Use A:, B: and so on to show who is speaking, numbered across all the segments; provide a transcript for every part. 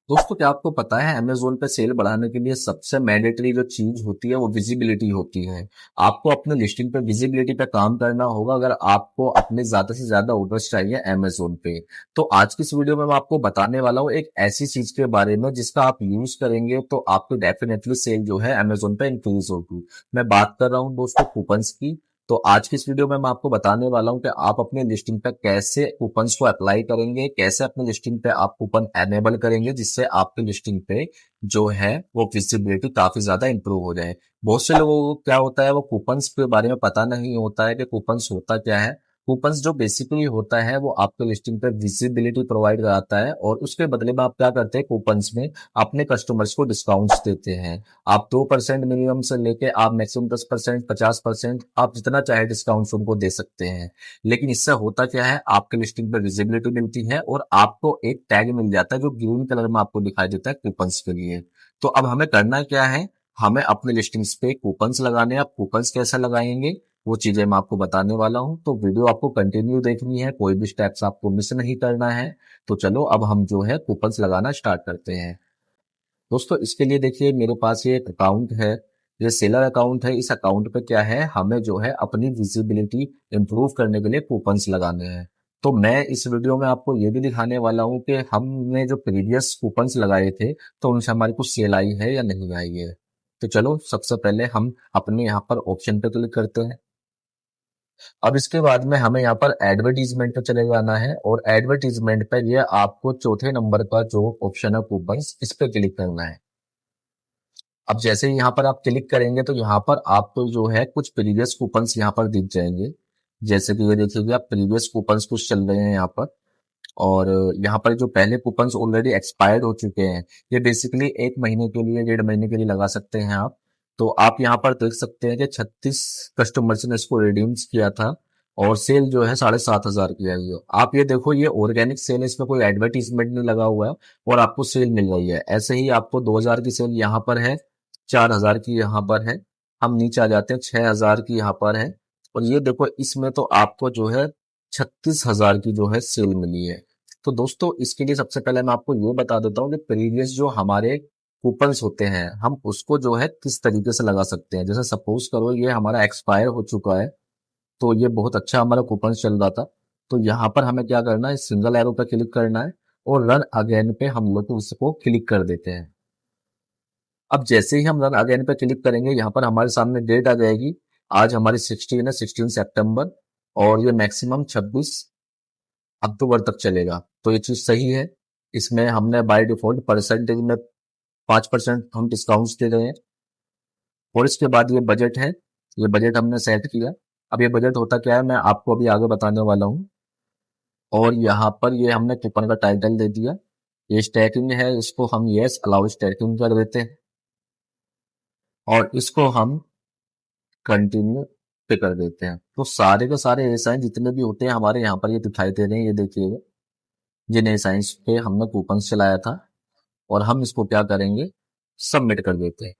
A: दोस्तों, क्या आपको पता है अमेज़न पे सेल बढ़ाने के लिए सबसे मैंडेटरी जो चीज़ होती है वो विज़िबिलिटी होती है। आपको अपने लिस्टिंग पे विज़िबिलिटी पे काम करना होगा अगर आपको अपने ज़्यादा से ज़्यादा ऑर्डर्स चाहिए अमेज़न पे। तो आज की इस वीडियो में मैं आपको बताने वाला हूँ एक ऐसी चीज़ के बारे में जिसका आप यूज़ करेंगे तो आपकी डेफ़िनेटली सेल जो है अमेज़न पे इंक्रीज़ होगी। मैं बात कर रहा हूँ दोस्तों कूपन्स की। तो आज की इस वीडियो में मैं आपको बताने वाला हूँ कि आप अपने लिस्टिंग पे कैसे कूपन्स को अप्लाई करेंगे, कैसे अपने लिस्टिंग पे आप कूपन एनेबल करेंगे जिससे आपके लिस्टिंग पे जो है वो विजिबिलिटी काफी ज्यादा इंप्रूव हो जाए। बहुत से लोगों को क्या होता है वो कूपन्स के बारे में पता नहीं होता है कि कूपन्स होता क्या है। कूपन्स जो बेसिकली होता है वो आपके लिस्टिंग पे विजिबिलिटी प्रोवाइड कराता है और उसके बदले में आप क्या करते हैं कूपन्स में अपने कस्टमर्स को डिस्काउंट्स देते हैं। आप 2% मिनिमम से लेके आप मैक्सिमम 10%, 50% आप जितना चाहे डिस्काउंट उनको दे सकते हैं। लेकिन इससे होता क्या है आपके लिस्टिंग पर विजिबिलिटी मिलती है और आपको एक टैग मिल जाता है जो ग्रीन कलर में आपको दिखाई देता है कूपन्स के लिए। तो अब हमें करना क्या है, हमें अपने लिस्टिंग्स पे कूपन्स लगाने हैं। आप कूपन्स कैसे लगाएंगे वो चीजें मैं आपको बताने वाला हूँ, तो वीडियो आपको कंटिन्यू देखनी है, कोई भी स्टेप्स आपको मिस नहीं करना है। तो चलो अब हम जो है कूपन्स लगाना स्टार्ट करते हैं। दोस्तों, इसके लिए देखिए मेरे पास ये एक अकाउंट है, ये सेलर अकाउंट है। इस अकाउंट पे क्या है, हमें जो है अपनी विजिबिलिटी इंप्रूव करने के लिए कूपन्स लगाने हैं। तो मैं इस वीडियो में आपको ये भी दिखाने वाला हूँ कि हमने जो प्रीवियस कूपन्स लगाए थे तो उनसे हमारी कुछ सेल आई है या नहीं आई है। तो चलो सबसे पहले हम अपने यहाँ पर ऑप्शन पे क्लिक करते हैं। अब इसके बाद में हमें यहाँ पर एडवर्टीजमेंट पे चले जाना है और एडवर्टीजमेंट पे ये आपको चौथे नंबर का जो ऑप्शन है कूपन्स, इस पे क्लिक करना है। अब जैसे ही यहाँ पर आप क्लिक करेंगे तो यहाँ पर आपको जो है कुछ प्रीवियस कूपन्स यहाँ पर दिख जाएंगे। जैसे कि ये देखिए आप प्रीवियस कूपन्स कुछ चल रहे हैं यहाँ पर। और यहाँ पर जो पहले कूपन्स ऑलरेडी एक्सपायर्ड हो चुके हैं, ये बेसिकली 1 महीने के लिए 1.5 महीने के लिए लगा सकते हैं आप। तो आप यहाँ पर देख सकते हैं कि 36 कस्टमर्स ने इसको रिडीम किया था और सेल जो है 7,500 की आई है। आप ये देखो ये ऑर्गेनिक सेल है, इसमें कोई एडवर्टीजमेंट नहीं लगा हुआ है और आपको सेल मिल रही है। ऐसे ही आपको 2,000 की सेल यहाँ पर है, 4,000 की यहाँ पर है। हम नीचे आ जाते हैं, 6,000 की यहाँ पर है। और ये देखो इसमें तो आपको जो है 36,000 की जो है सेल मिली है। तो दोस्तों इसके लिए सबसे पहले मैं आपको ये बता देता हूँ कि प्रीवियस जो हमारे कूपन्स होते हैं हम उसको जो है किस तरीके से लगा सकते हैं। जैसे सपोज करो ये हमारा एक्सपायर हो चुका है, तो ये बहुत अच्छा हमारा कूपन चल रहा था। तो यहाँ पर हमें क्या करना है, सिंगल एरो पे क्लिक करना है और रन अगेन पे हम लोग उसको क्लिक कर देते हैं। अब जैसे ही हम रन अगेन पे क्लिक करेंगे यहाँ पर हमारे सामने डेट आ जाएगी। आज हमारी 16 है, 16 सितंबर। और ये मैक्सिमम 26 अक्टूबर तक चलेगा। तो ये चीज सही है। इसमें हमने बाय डिफॉल्ट परसेंटेज में 5% हम डिस्काउंट दे रहे हैं। और इसके बाद ये बजट है, ये बजट हमने सेट किया। अब ये बजट होता क्या है मैं आपको अभी आगे बताने वाला हूँ। और यहाँ पर ये हमने कूपन का टाइटल दे दिया। ये स्टैकिंग है, इसको हम यस अलाउ स्टैकिंग कर देते हैं और इसको हम कंटिन्यू पे कर देते हैं। तो सारे के सारे ए साइन जितने भी होते हैं हमारे यहाँ पर ये दिखाई दे रहे हैं, ये देखिएगा जिन ए साइंस पे हमने कूपन चलाया था। और हम इसको क्या करेंगे, सबमिट कर देते हैं।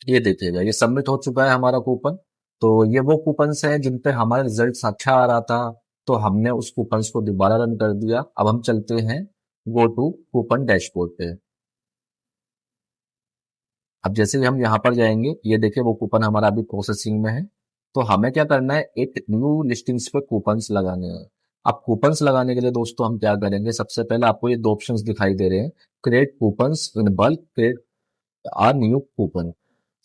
A: ये देखिएगा ये सबमिट हो चुका है हमारा कूपन। तो ये वो कूपन्स हैं जिन पे हमारा रिजल्ट अच्छा आ रहा था, तो हमने उस कूपन्स को दोबारा रन कर दिया। अब हम चलते हैं गो टू कूपन डैशबोर्ड पे। अब जैसे ही हम यहाँ पर जाएंगे ये देखिए वो कूपन हमारा अभी प्रोसेसिंग में है। तो हमें क्या करना है, एक न्यू लिस्टिंग्स पे कूपन्स लगाने हैं। अब कूपन्स लगाने के लिए दोस्तों हम क्या करेंगे, सबसे पहले आपको ये दो ऑप्शंस दिखाई दे रहे हैं, create coupons in bulk, create a new coupon.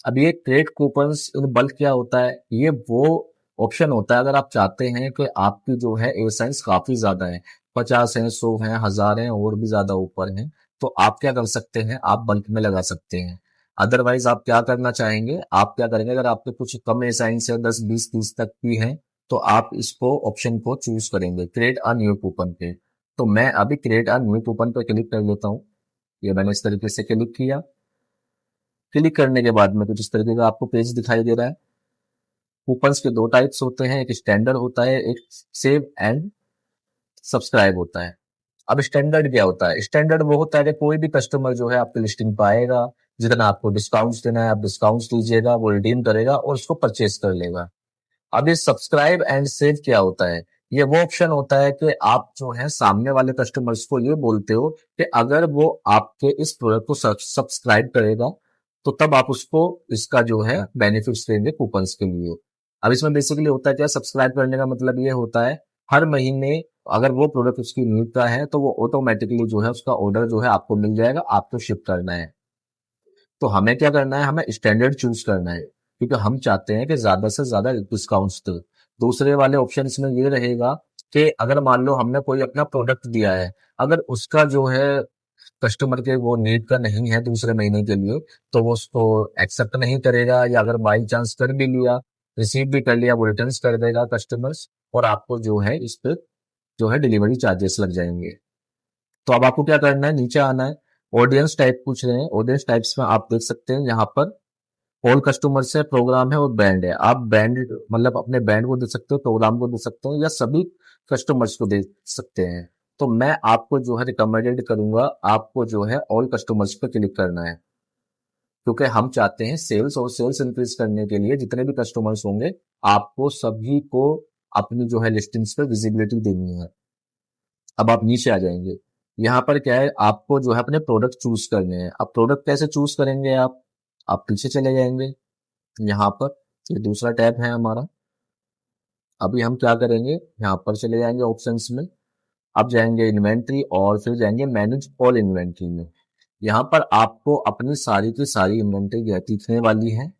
A: अब ये क्रेडिट कूपन्स इन बल्क क्या होता है, ये वो ऑप्शन होता है अगर आप चाहते हैं कि आपकी जो है ए साइंस काफी ज्यादा है, 50 है, 100 है, 1,000 है और भी ज्यादा ऊपर है, तो आप क्या कर सकते हैं, आप बल्क में लगा सकते हैं। अदरवाइज आप क्या करना चाहेंगे, आप क्या करेंगे अगर आपके कुछ कम ए साइंस है, 10, 20, 30 तक की है, तो आप इसको ऑप्शन को चूज करेंगे क्रिएट अ न्यू कूपन पे। तो मैं अभी क्रिएट अ न्यू कूपन पे क्लिक कर लेता हूँ। ये मैंने इस तरीके से क्लिक किया। क्लिक करने के बाद में कुछ इस तरीके का आपको पेज दिखाई दे रहा है। कूपन्स के दो टाइप्स होते हैं, एक स्टैंडर्ड होता है, एक सेव एंड सब्सक्राइब होता है। अब स्टैंडर्ड क्या होता है, स्टैंडर्ड वो होता है कि कोई भी कस्टमर जो है आपकी लिस्टिंग पर आएगा, जितना आपको डिस्काउंट्स देना है आप डिस्काउंट्स दीजिएगा, वो रिडीम करेगा और उसको परचेज कर लेगा। अब ये सब्सक्राइब एंड सेव क्या होता है, ये वो ऑप्शन होता है कि आप जो है सामने वाले कस्टमर्स को ये बोलते हो कि अगर वो आपके इस प्रोडक्ट को सब्सक्राइब करेगा तो तब आप उसको इसका जो है बेनिफिट्स देंगे कूपन्स के लिए। अब इसमें बेसिकली होता है क्या, सब्सक्राइब करने का मतलब ये होता है हर महीने अगर वो प्रोडक्ट उसकी नीड का है तो वो ऑटोमेटिकली जो है उसका ऑर्डर जो है आपको मिल जाएगा, आपको शिप करना है। तो हमें क्या करना है, हमें स्टैंडर्ड चूज करना है क्योंकि हम चाहते हैं कि ज्यादा से ज्यादा डिस्काउंट्स दे। दूसरे वाले ऑप्शन में ये रहेगा कि अगर मान लो हमने कोई अपना प्रोडक्ट दिया है, अगर उसका जो है कस्टमर के वो नीड का नहीं है दूसरे महीने के लिए, तो वो उसको एक्सेप्ट नहीं करेगा, या अगर बाई चांस कर भी लिया, रिसीव भी कर लिया, वो रिटर्न कर देगा कस्टमर्स, और आपको जो है इस पे जो है डिलीवरी चार्जेस लग जाएंगे। तो अब आपको क्या करना है, नीचे आना है। ऑडियंस टाइप पूछ रहे हैं, ऑडियंस टाइप्स में आप देख सकते हैं यहाँ पर ऑल कस्टमर्स है, प्रोग्राम है और बैंड है। आप बैंड मतलब अपने बैंड को दे सकते हो, प्रोग्राम को दे सकते हो, या सभी कस्टमर्स को दे सकते हैं। तो मैं आपको जो है रिकमेंडेड करूंगा आपको जो है ऑल कस्टमर्स पे क्लिक करना है, क्योंकि हम चाहते हैं सेल्स, और सेल्स इंक्रीज करने के लिए जितने भी कस्टमर्स होंगे आपको सभी को अपनी जो है लिस्टिंग्स पे विजिबिलिटी देनी है। अब आप नीचे आ जाएंगे, यहाँ पर क्या है, आपको जो है अपने प्रोडक्ट चूज करने हैं। अब प्रोडक्ट कैसे चूज करेंगे आप पीछे चले जाएंगे, यहाँ पर ये दूसरा टैब है हमारा। अभी हम क्या करेंगे, यहाँ पर चले जाएंगे ऑप्शंस में, अब जाएंगे इन्वेंट्री और फिर जाएंगे मैनेज ऑल इन्वेंट्री में। यहाँ पर आपको अपनी सारी की सारी इन्वेंट्री दिखने वाली है,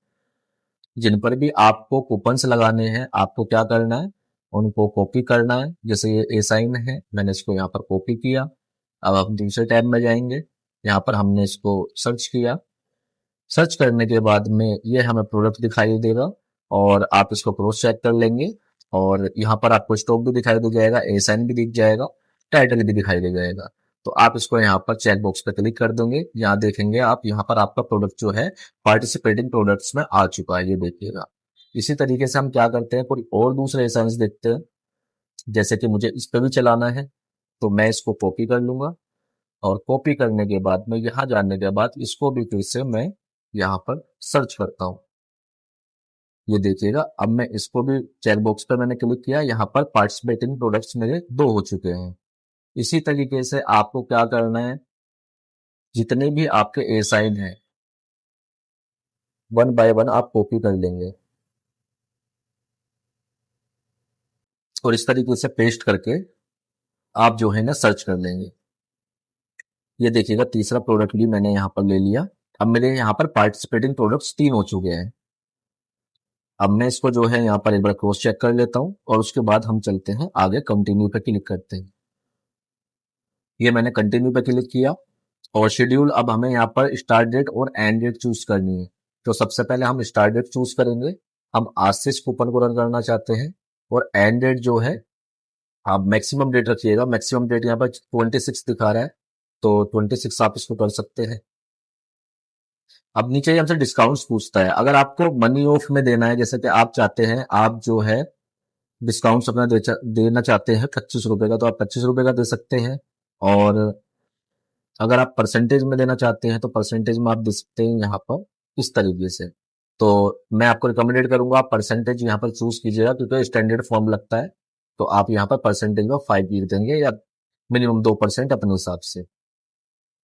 A: जिन पर भी आपको कूपन्स लगाने हैं। आपको क्या करना है, उनको कॉपी करना है। जैसे ये ए साइन है, मैंने इसको यहाँ पर कॉपी किया। अब हम दूसरे टैब में जाएंगे, यहाँ पर हमने इसको सर्च किया। सर्च करने के बाद में ये हमें प्रोडक्ट दिखाई देगा, और आप इसको क्रॉस चेक कर लेंगे, और यहाँ पर आपको स्टॉक भी दिखाई दे जाएगा, ए साइन भी दिख जाएगा, टाइटल भी दिखाई दे जाएगा। तो आप इसको यहाँ पर चेक बॉक्स पे क्लिक कर दोगे, यहाँ देखेंगे आप, यहाँ पर आपका प्रोडक्ट जो है पार्टिसिपेटिंग प्रोडक्ट्स में आ चुका है, ये देखिएगा। इसी तरीके से हम क्या करते हैं, कोई और दूसरे एसेंस देखते हैं। जैसे कि मुझे इस पे भी चलाना है, तो मैं इसको कॉपी कर लूंगा, और कॉपी करने के बाद में यहाँ जाने के बाद इसको भी फिर से मैं यहाँ पर सर्च करता हूँ। ये देखिएगा, अब मैं इसको भी चेक बॉक्स पर मैंने क्लिक किया, यहाँ पर पार्टिसिपेटिंग प्रोडक्ट्स मेरे 2 हो चुके हैं। इसी तरीके से आपको क्या करना है, जितने भी आपके ए साइन है वन बाय वन आप कॉपी कर लेंगे, और इस तरीके से पेस्ट करके आप जो है ना सर्च कर लेंगे। ये देखिएगा, तीसरा प्रोडक्ट भी मैंने यहाँ पर ले लिया। अब मेरे यहाँ पर पार्टिसिपेटिंग प्रोडक्ट्स 3 हो चुके हैं। अब मैं इसको जो है यहाँ पर एक बार क्रॉस चेक कर लेता हूँ, और उसके बाद हम चलते हैं आगे, कंटिन्यू पे क्लिक करते हैं। ये मैंने कंटिन्यू पे क्लिक किया, और शेड्यूल, अब हमें यहाँ पर स्टार्ट डेट और एंड डेट चूज करनी है। तो सबसे पहले हम स्टार्ट डेट चूज करेंगे, हम आज से इस कूपन को रन करना चाहते हैं। और एंड डेट जो है आप मैक्सिमम डेट रखिएगा, मैक्सिमम डेट यहाँ पर 26 दिखा रहा है, तो 26 आप इसको कर सकते हैं। अब नीचे ही हमसे डिस्काउंट्स पूछता है, अगर आपको मनी ऑफ में देना है, जैसे कि आप चाहते हैं, आप जो है डिस्काउंट्स अपना देना चाहते हैं 25 रुपए का, तो आप 25 रुपए का दे सकते हैं। और अगर आप परसेंटेज में देना चाहते हैं तो परसेंटेज में आप दे सकते हैं यहाँ पर इस तरीके से। तो मैं आपको रिकमेंडेड करूंगा आप परसेंटेज यहाँ पर चूज कीजिएगा, क्योंकि स्टैंडर्ड फॉर्म लगता है। तो आप यहाँ पर परसेंटेज में 5 लिख देंगे, या मिनिमम 2% अपने हिसाब से।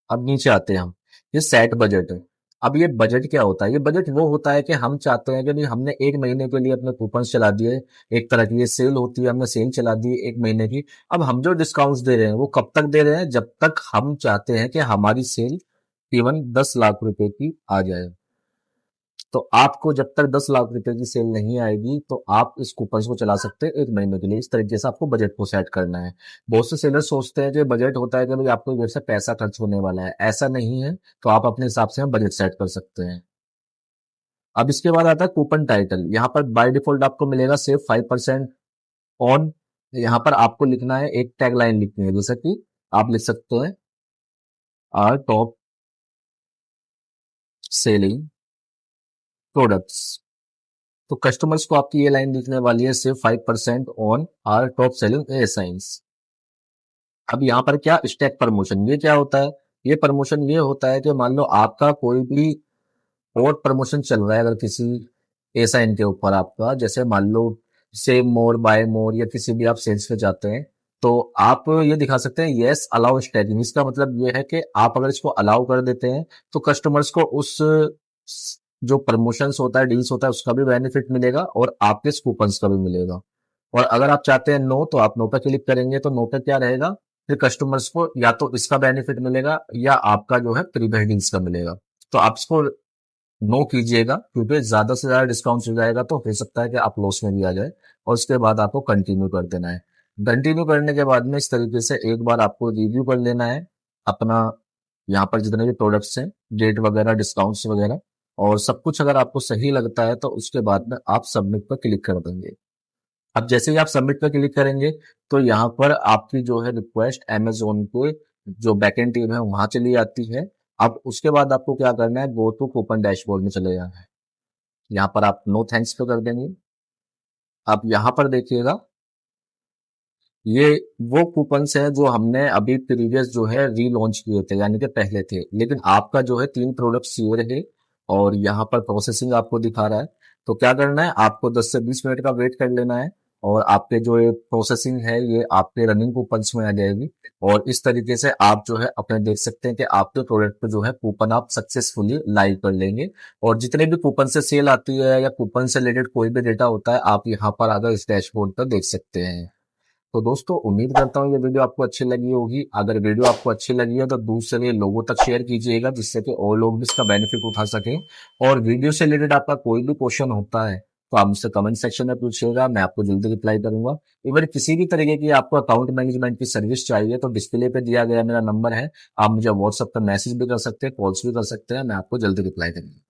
A: अब नीचे आते हैं हम, ये सेट बजट है। अब ये बजट क्या होता है, ये बजट वो होता है कि हम चाहते हैं कि नहीं, हमने एक महीने के लिए अपने कूपन चला दिए, एक तरह की ये सेल होती है, हमने सेल चला दी एक महीने की। अब हम जो डिस्काउंट्स दे रहे हैं वो कब तक दे रहे हैं, जब तक हम चाहते हैं कि हमारी सेल इवन 10 लाख रुपए की आ जाए। तो आपको जब तक 10 लाख रुपए की सेल नहीं आएगी तो आप इस कूपन को चला सकते हैं एक महीने के लिए। इस तरीके से आपको बजट को सेट करना है। बहुत से सेलर सोचते हैं कि बजट होता है कि भाई आपको इधर से पैसा खर्च होने वाला है, ऐसा नहीं है। तो आप अपने हिसाब से बजट सेट कर सकते हैं। अब इसके बाद आता है कूपन टाइटल। यहाँ पर बाय डिफॉल्ट आपको मिलेगा सेव 5% ऑन। यहाँ पर आपको लिखना है, एक टैग लाइन लिखनी है, जैसे कि आप लिख सकते हैं आर टॉप सेलिंग प्रोडक्ट्स। तो कस्टमर्स को आपकी ये लाइन दिखने वाली है, save 5% on our top selling a science. अब यहाँ पर क्या स्टैक प्रमोशन, ये क्या होता है, ये प्रमोशन ये होता है कि मान लो आपका कोई भी और प्रमोशन चल रहा है, अगर किसी ए साइन के ऊपर आपका, जैसे मान लो सेव मोर, बाय मोर या किसी भी आप सेल्स पे जाते हैं, तो आप ये दिखा सकते हैं यस अलाउ स्टैकिंग। इसका मतलब ये है कि आप अगर इसको अलाउ कर देते हैं तो कस्टमर्स को उस जो प्रमोशंस होता है, डील्स होता है, उसका भी बेनिफिट मिलेगा और आपके कूपन्स का भी मिलेगा। और अगर आप चाहते हैं नो, तो आप नो पे क्लिक करेंगे, तो नो पे क्या रहेगा, फिर कस्टमर्स को या तो इसका बेनिफिट मिलेगा या आपका जो है प्रीपेड डील्स का मिलेगा। तो आप इसको नो कीजिएगा, क्योंकि ज्यादा से ज्यादा डिस्काउंट हो जाएगा तो हो सकता है कि आप लॉस में भी आ जाए। और उसके बाद आपको कंटिन्यू कर देना है। कंटिन्यू करने के बाद में इस तरीके से एक बार आपको रिव्यू कर लेना है अपना, यहाँ पर जितने भी प्रोडक्ट्स हैं, डेट वगैरह, डिस्काउंट्स वगैरह, और सब कुछ अगर आपको सही लगता है तो उसके बाद में आप सबमिट पर क्लिक कर देंगे। अब जैसे ही आप सबमिट पर क्लिक करेंगे तो यहाँ पर आपकी जो है रिक्वेस्ट अमेजोन के जो बैकएंड टीम है वहां चली जाती है। अब उसके बाद आपको क्या करना है, गो टू कूपन डैशबोर्ड में चले जाना है। यहाँ पर आप नो थैंक्स पे कर देंगे। अब यहाँ पर देखिएगा, ये वो कूपन्स हैं जो हमने अभी प्रीवियस जो है रीलॉन्च किए थे, यानी कि पहले थे, लेकिन आपका जो है 3 प्रोडक्ट्स ये रहे और यहाँ पर प्रोसेसिंग आपको दिखा रहा है। तो क्या करना है, आपको 10 से 20 मिनट का वेट कर लेना है और आपके जो ये प्रोसेसिंग है ये आपके रनिंग कूपन्स में आ जाएगी। और इस तरीके से आप जो है अपने देख सकते हैं कि आपके प्रोडक्ट पे जो है कूपन आप सक्सेसफुली लाइव कर लेंगे। और जितने भी कूपन से सेल आती है या कूपन से रिलेटेड कोई भी डेटा होता है, आप यहाँ पर आकर इस डैशबोर्ड पर देख सकते हैं। तो दोस्तों उम्मीद करता हूँ ये वीडियो आपको अच्छी लगी होगी। अगर वीडियो आपको अच्छी लगी है तो दूसरे लोगों तक शेयर कीजिएगा, जिससे कि और लोग भी इसका बेनिफिट उठा सकें। और वीडियो से रिलेटेड आपका कोई भी क्वेश्चन होता है तो आप मुझसे कमेंट सेक्शन में पूछिएगा, मैं आपको जल्दी रिप्लाई करूंगा। इवन किसी भी तरीके की आपको अकाउंट मैनेजमेंट की सर्विस चाहिए तो डिस्प्ले पे दिया गया मेरा नंबर है, आप मुझे व्हाट्सएप पर मैसेज भी कर सकते हैं, कॉल्स भी कर सकते हैं, मैं आपको जल्दी रिप्लाई करूंगा।